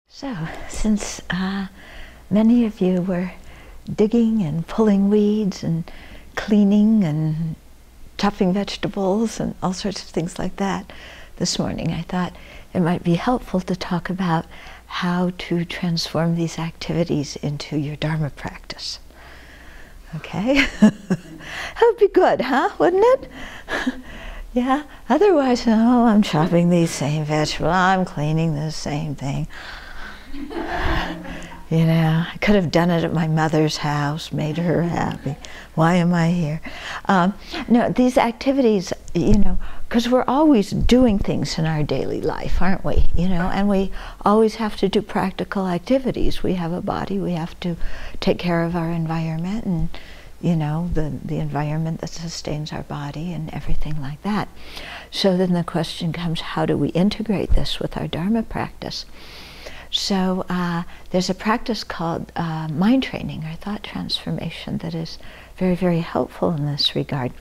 So, since many of you were digging and pulling weeds and cleaning and chopping vegetables and all sorts of things like that this morning, I thought it might be helpful to talk about how to transform these activities into your Dharma practice. Okay? That would be good, huh? Wouldn't it? Yeah? Otherwise, oh, I'm chopping these same vegetables, I'm cleaning the same thing. You know, I could have done it at my mother's house, made her happy. Why am I here? No, these activities, you know, because we're always doing things in our daily life, aren't we? You know, and we always have to do practical activities. We have a body, we have to take care of our environment and, you know, the environment that sustains our body and everything like that. So then the question comes, how do we integrate this with our Dharma practice? So there's a practice called mind training or thought transformation that is very, very helpful in this regard.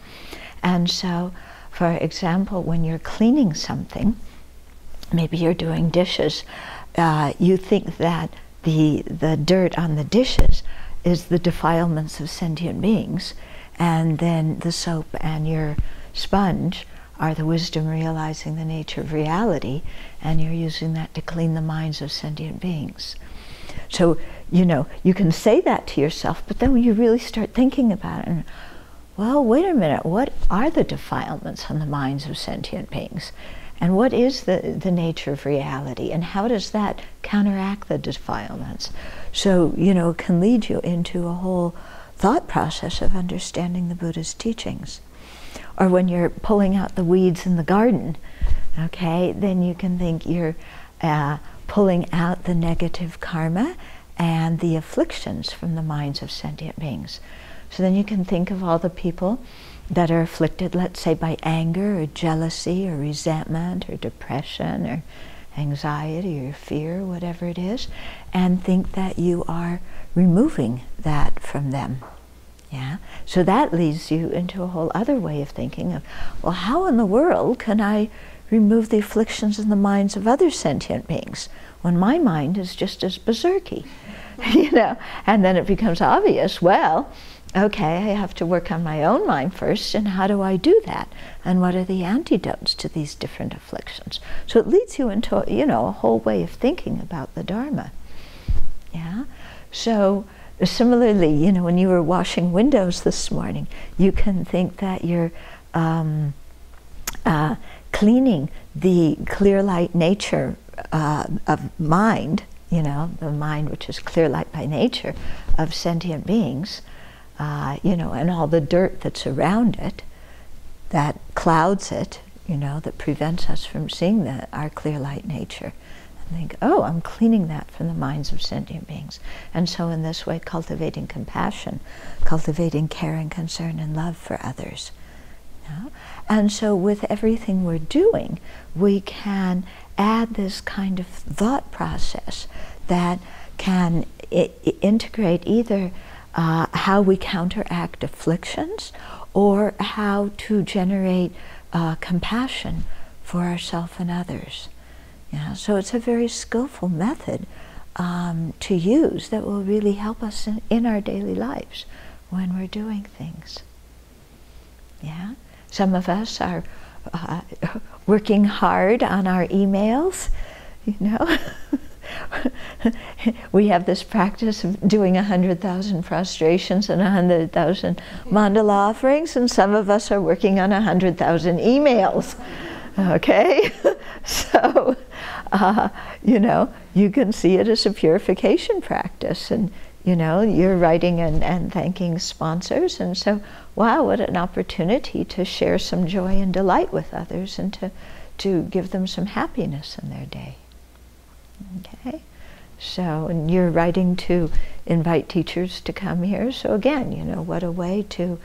And so, for example, when you're cleaning something, maybe you're doing dishes, you think that the dirt on the dishes is the defilements of sentient beings, and then the soap and your sponge are the wisdom realizing the nature of reality, and you're using that to clean the minds of sentient beings. So, you know, you can say that to yourself, but then when you really start thinking about it, and, well, wait a minute, what are the defilements on the minds of sentient beings? And what is the nature of reality? And how does that counteract the defilements? So, you know, it can lead you into a whole thought process of understanding the Buddha's teachings. Or when you're pulling out the weeds in the garden, okay, then you can think you're pulling out the negative karma and the afflictions from the minds of sentient beings. So then you can think of all the people that are afflicted, let's say, by anger or jealousy or resentment or depression or anxiety or fear, whatever it is, and think that you are removing that from them. Yeah? So that leads you into a whole other way of thinking of, well, how in the world can I remove the afflictions in the minds of other sentient beings when my mind is just as berserky? You know? And then it becomes obvious, well, okay, I have to work on my own mind first, and how do I do that? And what are the antidotes to these different afflictions? So it leads you into, you know, a whole way of thinking about the Dharma. Yeah? So similarly, you know, when you were washing windows this morning, you can think that you're cleaning the clear light nature of mind, you know, the mind which is clear light by nature of sentient beings, you know, and all the dirt that's around it that clouds it, you know, that prevents us from seeing our clear light nature. Think, oh, I'm cleaning that from the minds of sentient beings. And so in this way, cultivating compassion, cultivating care and concern and love for others. You know? And so with everything we're doing, we can add this kind of thought process that can integrate either how we counteract afflictions or how to generate compassion for ourselves and others. Yeah, so it's a very skillful method to use that will really help us in our daily lives when we're doing things. Yeah, some of us are working hard on our emails, you know. We have this practice of doing 100,000 prostrations and 100,000 mandala offerings, and some of us are working on 100,000 emails. Okay, so, you know, you can see it as a purification practice, and, you know, you're writing and thanking sponsors, and so, wow, what an opportunity to share some joy and delight with others and to give them some happiness in their day. Okay, so, and you're writing to invite teachers to come here, so again, you know, what a way to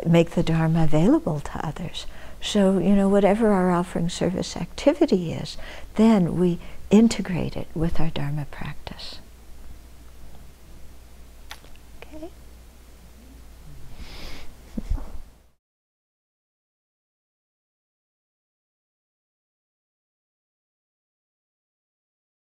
make the Dharma available to others. So, you know, whatever our offering service activity is, then we integrate it with our Dharma practice.